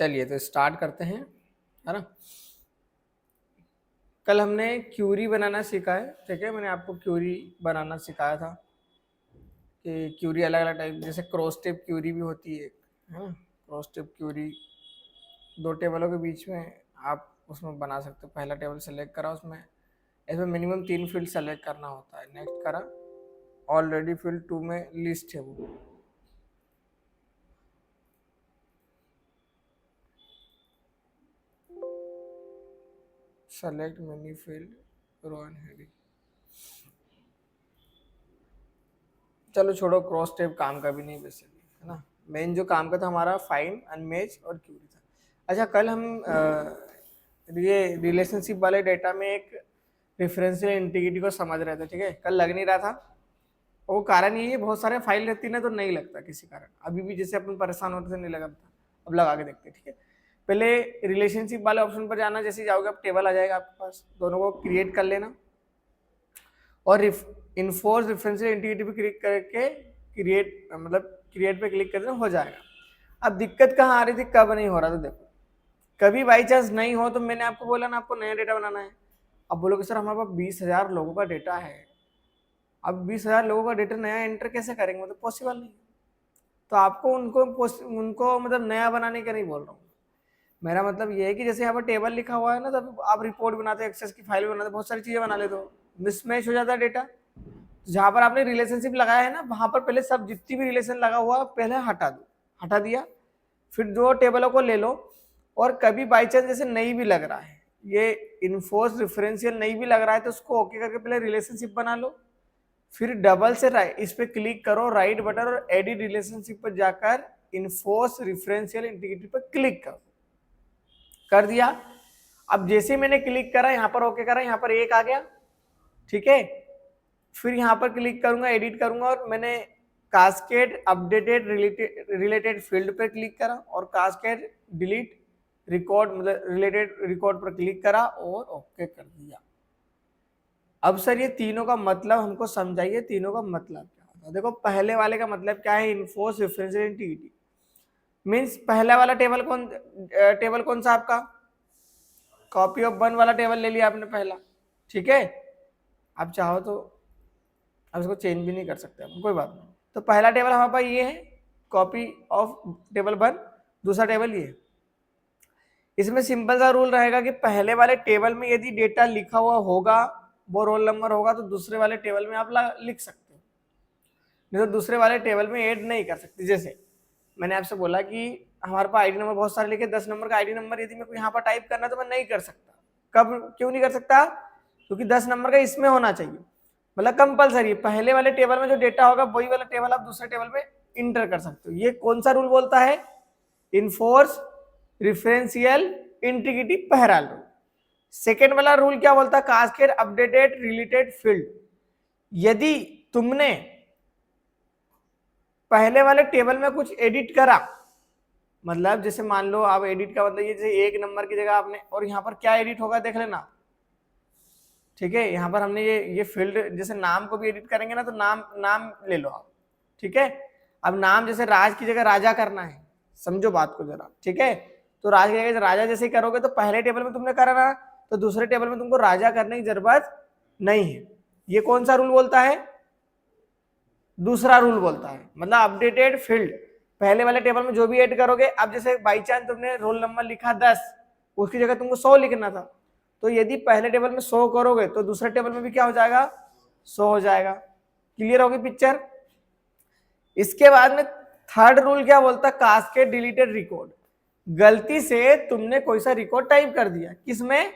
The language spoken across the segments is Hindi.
चलिए तो स्टार्ट करते हैं, है ना। कल हमने क्यूरी बनाना सीखा है, ठीक है। मैंने आपको क्यूरी बनाना सिखाया था कि क्यूरी अलग अलग टाइप, जैसे क्रॉस टेप क्यूरी भी होती है ना। क्रॉस टेप क्यूरी दो टेबलों के बीच में आप उसमें बना सकते हो। पहला टेबल सेलेक्ट करा, उसमें इसमें मिनिमम 3 फील्ड सेलेक्ट करना होता है। नेक्स्ट करा, ऑलरेडी फील्ड 2 में लिस्ट है वो। Select many field row and heading. चलो छोड़ो, क्रॉस टेप काम का भी नहीं बेसिकली, है ना। मेन जो काम का था हमारा फाइंड, अनमेच और क्यूरी था। अच्छा, कल हम ये रिलेशनशिप वाले डेटा में एक रेफरेंशियल इंटीग्रिटी को समझ रहे थे, ठीक है। कल लग नहीं रहा था, वो कारण ये है बहुत सारे फाइल रहती ना तो नहीं लगता किसी कारण। अभी भी जैसे अपन परेशान होते थे नहीं लगा था, अब लगा के देखते, ठीक है। पहले रिलेशनशिप वाले ऑप्शन पर जाना, जैसे जाओगे आप टेबल आ जाएगा आपके पास, दोनों को क्रिएट कर लेना और इन्फोर्स रेफरेंशियल इंटीग्रिटी पे क्लिक करके क्रिएट, मतलब क्रिएट पे क्लिक कर देना, हो जाएगा। अब दिक्कत कहाँ आ रही थी, कब नहीं हो रहा था, देखो कभी बाई चांस नहीं हो तो मैंने आपको बोला ना आपको नया डेटा बनाना है। अब बोलोगे सर हमारे पास 20,000 लोगों का डेटा है, अब 20,000 लोगों का डेटा नया एंटर कैसे करेंगे, मतलब पॉसिबल नहीं। तो आपको उनको मतलब नया बनाने का नहीं बोल रहा हूँ। मेरा मतलब ये है कि जैसे यहाँ पर टेबल लिखा हुआ है ना, तब आप रिपोर्ट बनाते हो, एक्सेस की फाइल बनाते हो, बहुत सारी चीजें बना लेते हो, मिसमैच हो जाता है डेटा। जहां पर आपने रिलेशनशिप लगाया है ना, वहां पर पहले सब जितनी भी रिलेशन लगा हुआ पहले हटा दो, हटा दिया, फिर दो टेबलों को ले लो। और कभी बाई चांस जैसे नहीं भी लग रहा है, ये इन्फोर्स रेफरेंशियल नहीं भी लग रहा है, तो उसको ओके करके पहले रिलेशनशिप बना लो, फिर डबल से राइट इस पे क्लिक करो, राइट बटन, और एडिट रिलेशनशिप पर जाकर इन्फोर्स रेफरेंशियल इंटीग्रिटी पर क्लिक करो। कर दिया। अब जैसे मैंने क्लिक करा, यहाँ पर ओके करा, यहाँ पर एक आ गया, ठीक है। फिर यहाँ पर क्लिक करूंगा, एडिट करूंगा, और मैंने कास्केड अपडेटेड रिलेटेड फील्ड पर क्लिक करा, और कास्केड डिलीट रिकॉर्ड मतलब रिलेटेड रिकॉर्ड पर क्लिक करा और ओके कर दिया। अब सर ये तीनों का मतलब हमको समझाइए, तीनों का मतलब क्या होता है। देखो पहले वाले का मतलब क्या है, इन्फोर्स रेफरेंशियल इंटीग्रिटी मीन्स पहला वाला टेबल कौन सा आपका, कॉपी ऑफ 1 वाला टेबल ले लिया आपने पहला, ठीक है। आप चाहो तो अब इसको चेंज भी नहीं कर सकते आप, कोई बात नहीं। तो पहला टेबल हमारे पास ये है, कॉपी ऑफ टेबल 1। दूसरा टेबल ये, इसमें सिंपल सा रूल रहेगा कि पहले वाले टेबल में यदि डेटा लिखा हुआ होगा, वो रोल नंबर होगा, तो दूसरे वाले टेबल में आप लिख सकते हो, नहीं तो दूसरे वाले टेबल में ऐड नहीं कर सकते। जैसे मैंने आपसे बोला कि हमारे पास आईडी नंबर बहुत सारे लिखे, 10 नंबर का आईडी नंबर यदि मेरे को यहाँ पर टाइप करना तो मैं नहीं कर सकता। कब, क्यों नहीं कर सकता, क्योंकि 10 नंबर का इसमें होना चाहिए, मतलब कंपलसरी पहले वाले टेबल में जो डेटा होगा वही वाला टेबल आप दूसरे टेबल में इंटर कर सकते हो। ये कौन सा रूल बोलता है, इन्फोर्स रेफरेंशियल इंटीग्रिटी पहला रूल। सेकेंड वाला रूल क्या बोलता है, कास्केड अपडेटेड रिलेटेड फील्ड। यदि तुमने पहले वाले टेबल में कुछ एडिट करा, मतलब जैसे मान लो आप एडिट का मतलब ये जैसे 1 नंबर की जगह आपने, और यहाँ पर क्या एडिट होगा देख लेना, ठीक है। यहाँ पर हमने ये फील्ड, जैसे नाम को भी एडिट करेंगे ना, तो नाम ले लो आप, ठीक है। अब नाम जैसे राज की जगह राजा करना है, समझो बात को जरा, ठीक है। तो राज की जगह राजा जैसे ही करोगे तो पहले टेबल में तुमने करा ना, तो दूसरे टेबल में तुमको राजा करने की जरूरत नहीं है। ये कौन सा रूल बोलता है, दूसरा रूल बोलता है, मतलब अपडेटेड फील्ड। पहले वाले टेबल में जो भी ऐड करोगे, अब जैसे बाई चांस तुमने रोल नंबर लिखा 10, उसकी जगह तुमको 100 लिखना था, तो यदि पहले टेबल में 100 करोगे तो दूसरे टेबल में भी क्या हो जाएगा, 100 हो जाएगा। क्लियर होगी पिक्चर। इसके बाद में थर्ड रूल क्या बोलता है, कास्केड डिलीटेड रिकॉर्ड। गलती से तुमने कोई सा रिकॉर्ड टाइप कर दिया, किसमें,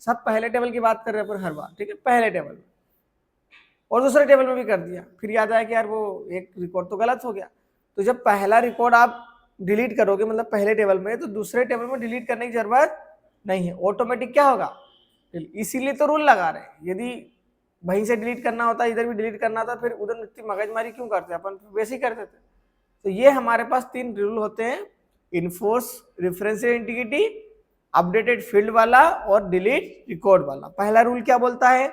सब पहले टेबल की बात कर रहे हैं पर हर बार, ठीक है, पहले टेबल में, और दूसरे टेबल में भी कर दिया, फिर याद आया कि यार वो एक रिकॉर्ड तो गलत हो गया। तो जब पहला रिकॉर्ड आप डिलीट करोगे, मतलब पहले टेबल में, तो दूसरे टेबल में डिलीट करने की जरूरत नहीं है, ऑटोमेटिक क्या होगा। इसीलिए तो रूल लगा रहे हैं, यदि वहीं से डिलीट करना होता, इधर भी डिलीट करना था, फिर उधर इतनी मगजमारी क्यों करते, अपन वैसे ही कर देते। तो ये हमारे पास 3 रूल होते हैं, enforce referential integrity, updated field वाला, और डिलीट रिकॉर्ड वाला। पहला रूल क्या बोलता है,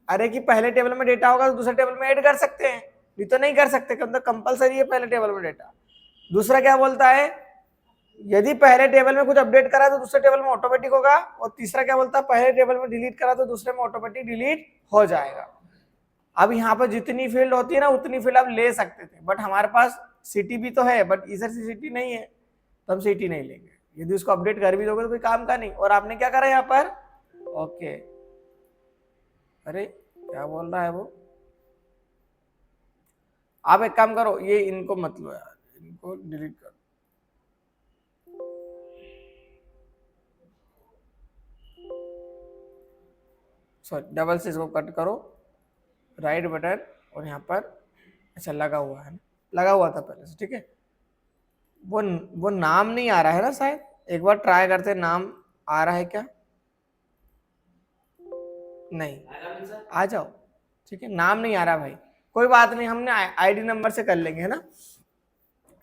अरे कि पहले टेबल में डेटा होगा तो दूसरे टेबल में ऐड कर सकते हैं, नहीं तो नहीं कर सकते, मतलब कंपलसरी है पहले टेबल में डेटा। दूसरा क्या बोलता है, यदि पहले टेबल में कुछ अपडेट करा तो दूसरे टेबल में ऑटोमेटिक होगा, और तीसरा क्या बोलता है, पहले टेबल में डिलीट करा तो दूसरे में ऑटोमेटिक डिलीट हो जाएगा। अब यहाँ पर जितनी फील्ड होती है ना उतनी फील्ड आप ले सकते थे, बट हमारे पास सिटी भी तो है, बट इधर से सिटी नहीं है तो हम सिटी नहीं लेंगे। यदि उसको अपडेट कर भी दोगे तो कोई काम का नहीं। और आपने क्या करा यहाँ पर, ओके, अरे क्या बोल रहा है वो, आप एक काम करो, ये इनको मत लो यार, इनको डिलीट करो। सॉरी, डबल से इसको कट करो, राइट बटन, और यहाँ पर अच्छा लगा हुआ है ना, लगा हुआ था पहले से, ठीक है। वो नाम नहीं आ रहा है ना शायद, एक बार ट्राई करते, नाम आ रहा है क्या, नहीं, आ जाओ, ठीक है, नाम नहीं आ रहा भाई, कोई बात नहीं, हमने आईडी नंबर से कर लेंगे, है ना,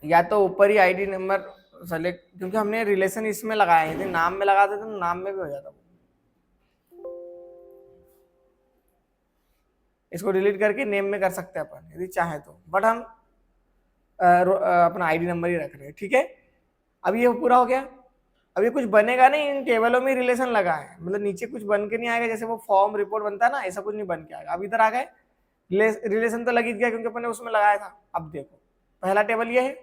या तो ऊपर ही आईडी नंबर सेलेक्ट, क्योंकि हमने रिलेशन इसमें लगाए थे, नाम में लगाते तो नाम में भी हो जाता। इसको डिलीट करके नेम में कर सकते हैं अपन यदि चाहे तो, बट हम अपना आईडी नंबर ही रख रहे हैं, ठीक है। अब ये पूरा हो गया। अब ये कुछ बनेगा नहीं, इन टेबलों में रिलेशन लगा है, मतलब नीचे कुछ बन के नहीं आएगा, जैसे वो फॉर्म रिपोर्ट बनता है ना, ऐसा कुछ नहीं बन के आएगा। अब इधर आ गए, रिलेशन तो लग गया क्योंकि अपन ने उसमें लगाया था। अब देखो, पहला टेबल ये है,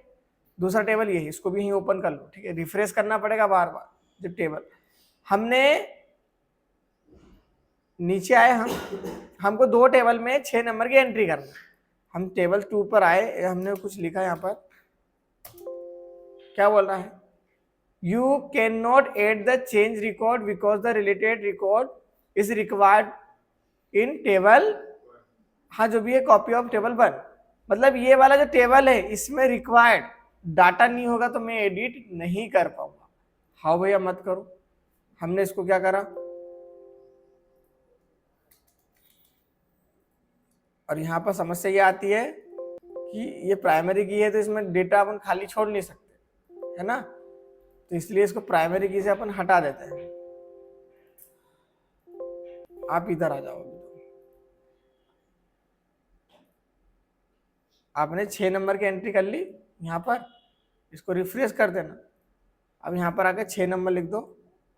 दूसरा टेबल ये है, इसको भी यहीं ओपन कर लो, ठीक है। रिफ्रेश करना पड़ेगा बार बार जब टेबल हमने नीचे आए, हमको दो टेबल में 6 नंबर की एंट्री करना है। हम टेबल 2 पर आए, हमने कुछ लिखा यहाँ पर, क्या बोल रहा है, you can not add the change record because the related record is required in table, हाँ जो भी है कॉपी ऑफ टेबल 1, मतलब ये वाला जो टेबल है इसमें रिक्वायर्ड डाटा नहीं होगा तो मैं एडिट नहीं कर पाऊंगा। हाँ भैया मत करो, हमने इसको क्या करा, और यहाँ पर समस्या ये आती है कि ये प्राइमरी की है तो इसमें डेटा अपन खाली छोड़ नहीं सकते, है ना, तो इसलिए इसको प्राइमरी की से अपन हटा देते हैं। आप इधर आ जाओ, आपने 6 नंबर की एंट्री कर ली यहाँ पर, इसको रिफ्रेश कर देना। अब यहाँ पर आके 6 नंबर लिख दो,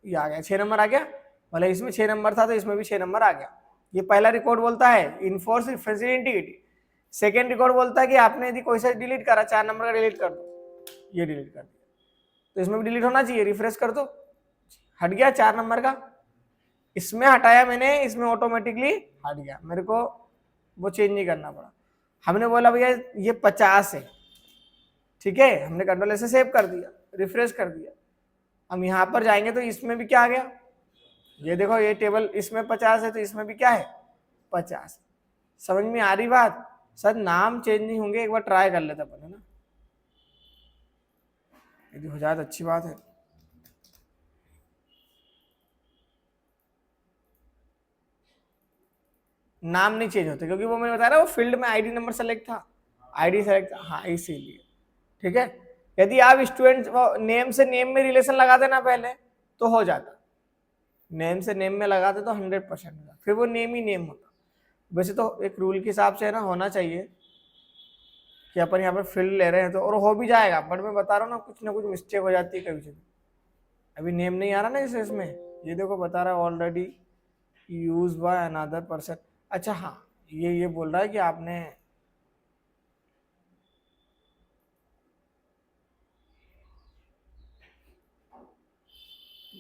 ये आ गया 6 नंबर आ गया, भले इसमें 6 नंबर था तो इसमें भी 6 नंबर आ गया। ये पहला रिकॉर्ड बोलता है इनफोर्स रिफ्रेंशियल इंटीग्रिटी। सेकेंड रिकॉर्ड बोलता है कि आपने यदि कोई सा डिलीट करा, 4 नंबर का डिलीट कर दो, ये डिलीट कर दिया तो इसमें भी डिलीट होना चाहिए, रिफ्रेश कर दो, हट गया 4 नंबर का, इसमें हटाया मैंने, इसमें ऑटोमेटिकली हट गया, मेरे को वो चेंज नहीं करना पड़ा। हमने बोला भैया ये 50 है, ठीक है, हमने कंट्रोल ऐसे सेव कर दिया, रिफ्रेश कर दिया। हम यहाँ पर जाएंगे तो इसमें भी क्या आ गया, ये देखो ये टेबल इसमें 50 है तो इसमें भी क्या है 50। समझ में आ रही बात, सर नाम चेंज नहीं होंगे, एक बार ट्राई कर लेते अपन, है ना, यदि हो जाए तो अच्छी बात है। नाम नहीं चेंज होते क्योंकि वो मैंने बताया ना, वो फील्ड में आईडी नंबर सेलेक्ट था, आईडी सेलेक्ट था, हाँ इसीलिए, ठीक है। यदि आप स्टूडेंट नेम से नेम में रिलेशन लगा देना पहले तो हो जाता, नेम से नेम में लगाते तो 100% होता, फिर वो नेम ही नेम होता। वैसे तो एक रूल के हिसाब से है ना, होना चाहिए कि अपन यहाँ पर फील्ड ले रहे हैं तो, और हो भी जाएगा, बट मैं बता रहा हूँ ना कुछ मिस्टेक हो जाती है कभी से। अभी नेम नहीं आ रहा ना इसे, इसमें ये देखो बता रहा है already use by another person. अच्छा हाँ, ये बोल रहा है कि आपने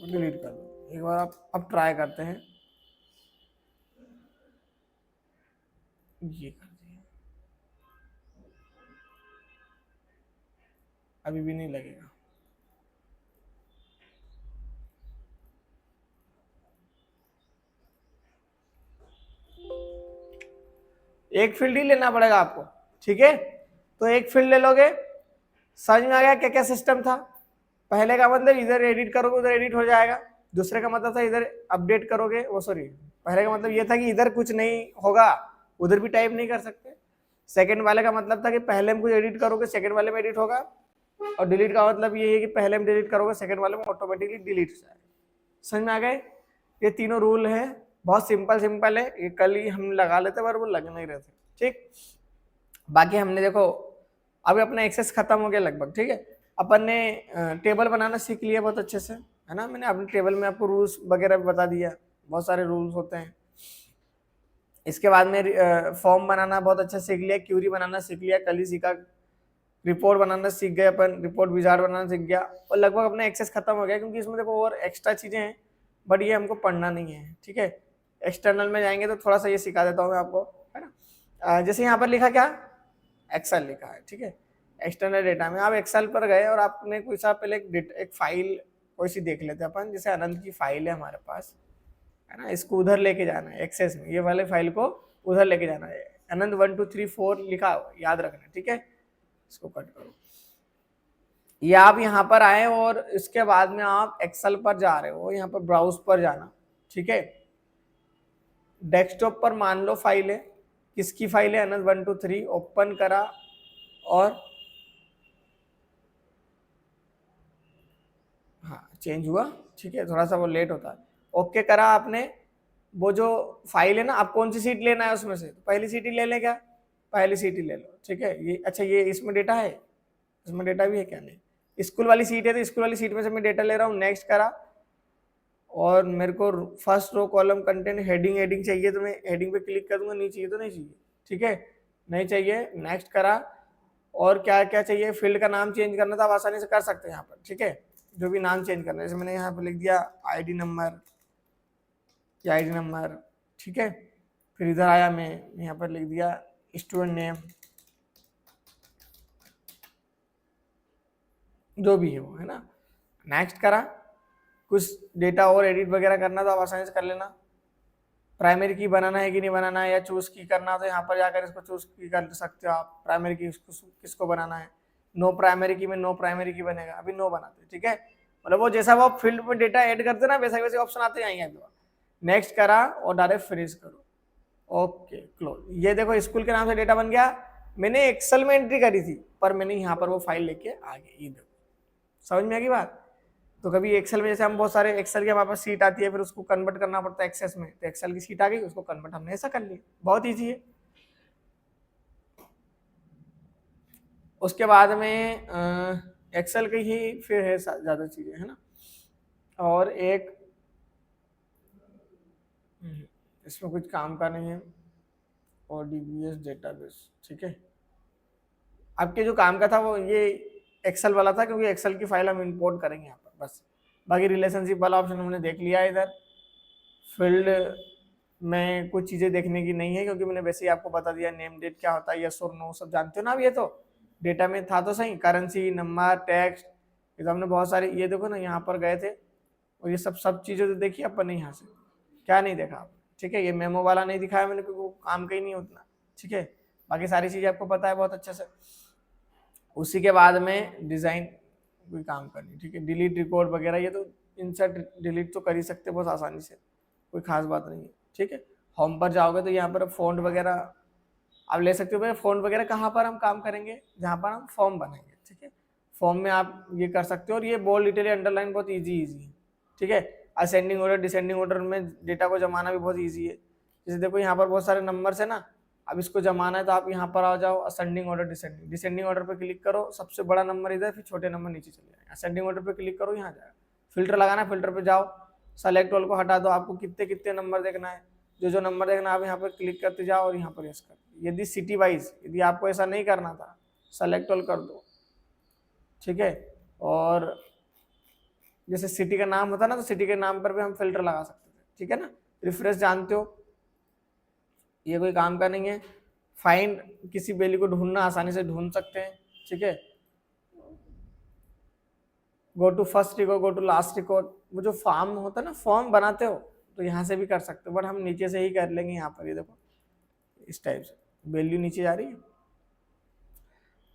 डिलीट कर दो एक बार। आप अब ट्राई करते हैं, ये कर दिया, अभी भी नहीं लगेगा। एक फील्ड ही लेना पड़ेगा आपको, ठीक है, तो एक फील्ड ले लोगे। समझ में आ गया क्या क्या सिस्टम था। पहले का मतलब इधर एडिट करोगे उधर एडिट हो जाएगा, दूसरे का मतलब था इधर अपडेट करोगे, वो सॉरी पहले का मतलब ये था कि इधर कुछ नहीं होगा उधर भी टाइप नहीं कर सकते। सेकंड वाले का मतलब था कि पहले में कुछ एडिट करोगे सेकंड वाले में एडिट होगा, और डिलीट का मतलब ये है कि पहले में डिलीट करोगे सेकंड वाले में ऑटोमेटिकली डिलीट हो जाएगा। समझ में आ गए, ये तीनों रूल है, बहुत सिंपल है, ये कल ही हम लगा लेते पर वो लग नहीं रहे थे, ठीक। बाकी हमने देखो अभी अपना एक्सेस खत्म हो गया लगभग, ठीक है। अपन ने टेबल बनाना सीख लिया बहुत अच्छे से, है ना। मैंने अपने टेबल में आपको रूल्स वगैरह बता दिया, बहुत सारे रूल्स होते हैं। इसके बाद में फॉर्म बनाना बहुत अच्छा सीख लिया, क्यूरी बनाना सीख लिया, कल ही सीखा, रिपोर्ट बनाना सीख गए अपन, रिपोर्ट विजार्ड बनाना सीख गया, और लगभग अपना एक्सेस खत्म हो गया, क्योंकि इसमें देखो और एक्स्ट्रा चीजें हैं, बट ये हमको पढ़ना नहीं है, ठीक है। एक्सटर्नल में जाएंगे तो थोड़ा सा ये सिखा देता हूँ मैं आपको, है ना। जैसे यहाँ पर लिखा क्या, एक्सेल लिखा है, ठीक है। एक्सटर्नल डेटा में आप एक्सेल पर गए और आपने कोई सा पहले एक फाइल कोई सी देख लेते हैं अपन, जैसे अनंत की फाइल है हमारे पास, है ना। इसको उधर लेके जाना है एक्सेस में, ये वाले फाइल को उधर लेके जाना है, अनंत 1 2 3 4 लिखा याद रखना, ठीक है। इसको कट करो, ये आप यहाँ पर आए और इसके बाद में आप एक्सेल पर जा रहे हो, यहाँ पर ब्राउज पर जाना, ठीक है। डेस्कटॉप पर मान लो फाइल है, किसकी फाइल है, अनंत 1 2 3, ओपन करा और हाँ चेंज हुआ, ठीक है, थोड़ा सा वो लेट होता है। ओके करा आपने, वो जो फाइल है ना, आप कौन सी सीट लेना है उसमें से, पहली सीट ही ले ले, क्या पहली सीट ही ले लो, ठीक है। ये अच्छा, ये इसमें डेटा है, इसमें डेटा भी है क्या, नहीं, स्कूल वाली सीट है तो स्कूल वाली सीट में से मैं डेटा ले रहा हूँ। नेक्स्ट करा, और मेरे को first row column content heading heading चाहिए तो मैं हेडिंग पे क्लिक करूंगा, नहीं चाहिए तो नहीं चाहिए, ठीक है, नहीं चाहिए, नेक्स्ट करा। और क्या क्या चाहिए, फील्ड का नाम चेंज करना था, आप आसानी से कर सकते हैं यहाँ पर, ठीक है, जो भी नाम चेंज करना है, जैसे मैंने यहाँ पर लिख दिया आईडी नंबर, या आईडी नंबर, ठीक है। फिर इधर आया, मैं यहाँ पर लिख दिया स्टूडेंट नेम, जो भी है वो, है ना। नेक्स्ट करा, कुछ डेटा और एडिट वगैरह करना तो आप आसानी से कर लेना। प्राइमरी की बनाना है कि नहीं बनाना है, या चूज की करना तो यहाँ पर जाकर इसको चूज की कर सकते हो आप, प्राइमरी की किसको बनाना है। नो प्राइमरी की में नो प्राइमरी की बनेगा, अभी नो बनाते, ठीक है। मतलब वो जैसा वो फील्ड में डेटा ऐड करते ना, वैसे वैसे ऑप्शन आते जाएंगे अभी। नेक्स्ट करा और डायरेक्ट फिनिश करो, ओके क्लोज। ये देखो स्कूल के नाम से डेटा बन गया, मैंने एक्सेल में एंट्री करी थी पर मैंने यहाँ पर वो फाइल लेके आ गई, ये देखो, समझ में आ गई बात। तो कभी एक्सेल में जैसे हम बहुत सारे एक्सेल की हमारे पास सीट आती है, फिर उसको कन्वर्ट करना पड़ता है एक्सेस में, तो एक्सेल की सीट आ गई, उसको कन्वर्ट हमने ऐसा कर लिया, बहुत ईजी है। उसके बाद में एक्सेल की ही फिर है ज्यादा चीजें, है ना। और एक इसमें कुछ काम का नहीं है, और डीबीएस डेटाबेस, ठीक है। आपके जो काम का था वो ये एक्सेल वाला था, क्योंकि एक्सेल की फाइल हम इंपोर्ट करेंगे यहाँ पर बस। बाकी रिलेशनशिप वाला ऑप्शन हमने देख लिया है। इधर फील्ड में कुछ चीज़ें देखने की नहीं है, क्योंकि मैंने वैसे ही आपको बता दिया नेम डेट क्या होता है, यस और नो सब जानते हो ना। अब ये तो डेटा में था तो सही, करेंसी, नंबर, टेक्स्ट, ये तो हमने बहुत सारे, ये देखो ना यहाँ पर गए थे और ये सब चीज़ें तो देखी अपन ने यहाँ से, क्या नहीं देखा आप, ठीक है। ये मेमो वाला नहीं दिखाया मैंने, क्योंकि वो काम का ही नहीं उतना, ठीक है। बाकी सारी चीज़ें आपको पता है बहुत अच्छे से। उसी के बाद में डिज़ाइन कोई काम करनी, ठीक है। डिलीट रिकॉर्ड वगैरह ये तो इंसर्ट डिलीट तो कर ही सकते बहुत आसानी से, कोई खास बात नहीं है, ठीक है। होम पर जाओगे तो यहाँ पर फ़ॉन्ट वगैरह आप ले सकते हो। भाई फ़ॉन्ट वगैरह कहाँ पर हम काम करेंगे, जहाँ पर हम फॉर्म बनाएंगे, ठीक है। फॉर्म में आप ये कर सकते हो, और ये बोल्ड इटली अंडरलाइन बहुत ईजी है, ठीक है। असेंडिंग ऑर्डर डिसेंडिंग ऑर्डर में डेटा को जमाना भी बहुत ईजी है। जैसे देखो यहाँ पर बहुत सारे नंबर्स है ना, अब इसको जमाना है तो आप यहाँ पर आ जाओ, ascending order descending, descending order पर क्लिक करो, सबसे बड़ा नंबर इधर, फिर छोटे नंबर नीचे चले जाए। असेंडिंग ऑर्डर पर क्लिक करो, यहाँ जाएगा। फिल्टर लगाना, फिल्टर पे जाओ, सेलेक्ट ऑल को हटा दो, आपको कितने कितने नंबर देखना है, जो नंबर देखना आप यहाँ पर क्लिक करते जाओ और यहाँ पर यस कर। यदि सिटी वाइज यदि आपको ऐसा नहीं करना था, सेलेक्ट ऑल कर दो, ठीक है। और जैसे सिटी का नाम होता ना, तो सिटी के नाम पर भी हम फिल्टर लगा सकते थे, ठीक है ना। रिफ्रेश जानते हो, ये कोई काम का नहीं है। फाइंड, किसी वैल्यू को ढूंढना, आसानी से ढूंढ सकते हैं, ठीक है। Go to first record, go to last record, वो जो फॉर्म होता है ना, फॉर्म बनाते हो तो यहाँ से भी कर सकते हो, बट हम नीचे से ही कर लेंगे। यहाँ पर ये देखो इस टाइप से वैल्यू नीचे जा रही है।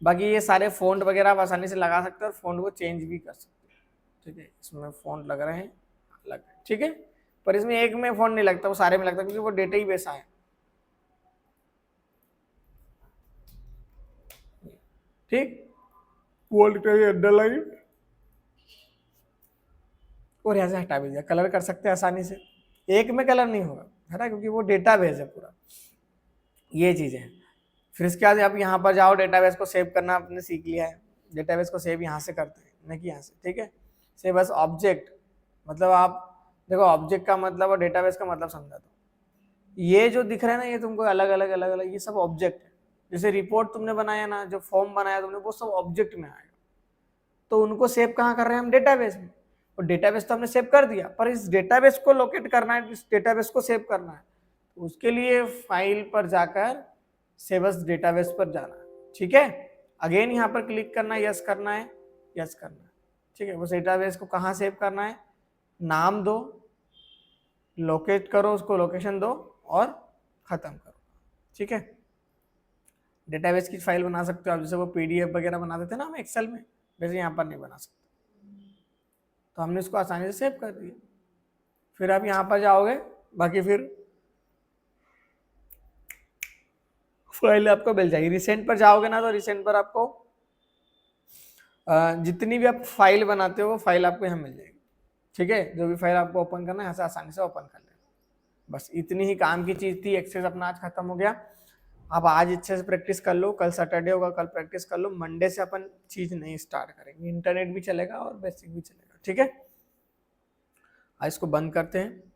बाकी ये सारे फ़ॉन्ट वगैरह आप आसानी से लगा सकते हो, और फ़ॉन्ट को चेंज भी कर सकते हो, ठीक है। इसमें फ़ॉन्ट लग रहे हैं, लग रहे हैं, ठीक है। पर इसमें एक में फ़ॉन्ट नहीं लगता, वो सारे में लगता है, क्योंकि वो डेटा ही वैसा है, ठीक। बोल्ड अंडरलाइन, और यहाँ से हटा भी दिया। कलर कर सकते हैं आसानी से, एक में कलर नहीं होगा, है ना, क्योंकि वो डेटा बेस है पूरा, ये चीज़ें हैं। फिर इसके बाद आप यहाँ पर जाओ, डेटाबेस को सेव करना आपने सीख लिया है, डेटाबेस को सेव यहाँ से करते हैं, नहीं कि यहाँ से, ठीक है। सेव बस ऑब्जेक्ट, मतलब आप देखो ऑब्जेक्ट का मतलब और डेटाबेस का मतलब समझा दो। ये जो दिख रहा है ना, ये तुमको अलग अलग ये सब ऑब्जेक्ट है। जैसे रिपोर्ट तुमने बनाया ना, जो फॉर्म बनाया तुमने, वो सब ऑब्जेक्ट में आएगा। तो उनको सेव कहाँ कर रहे हैं हम? डेटाबेस में। और डेटाबेस तो हमने सेव कर दिया, पर इस डेटाबेस को लोकेट करना है, इस डेटाबेस को सेव करना है, तो उसके लिए फाइल पर जाकर सेव एज डेटाबेस पर जाना है, ठीक है। अगेन यहाँ पर क्लिक करना है, यस करना है, यस करना है, ठीक है। उस डेटाबेस को कहाँ सेव करना है, नाम दो, लोकेट करो, उसको लोकेशन दो और खत्म करो, ठीक है। डेटाबेस की फाइल बना सकते हो आप, जैसे वो पीडीएफ वगैरह बनाते थे ना हम एक्सेल में, वैसे यहाँ पर नहीं बना सकते। तो हमने इसको आसानी से सेव कर दिया। फिर आप यहाँ पर जाओगे, बाकी फिर फाइल आपको मिल जाएगी। रिसेंट पर जाओगे ना, तो रिसेंट पर आपको जितनी भी आप फाइल बनाते हो वो फाइल आपको यहाँ मिल जाएगी, ठीक है। जो भी फाइल आपको ओपन करना है, यहाँ से आसानी से ओपन कर लेना। बस इतनी ही काम की चीज थी। एक्सेस अपना आज खत्म हो गया। अब आज अच्छे से प्रैक्टिस कर लो, कल सैटरडे होगा, कल प्रैक्टिस कर लो। मंडे से अपन चीज नहीं स्टार्ट करेंगे, इंटरनेट भी चलेगा और बेसिक भी चलेगा, ठीक है। आज इसको बंद करते हैं।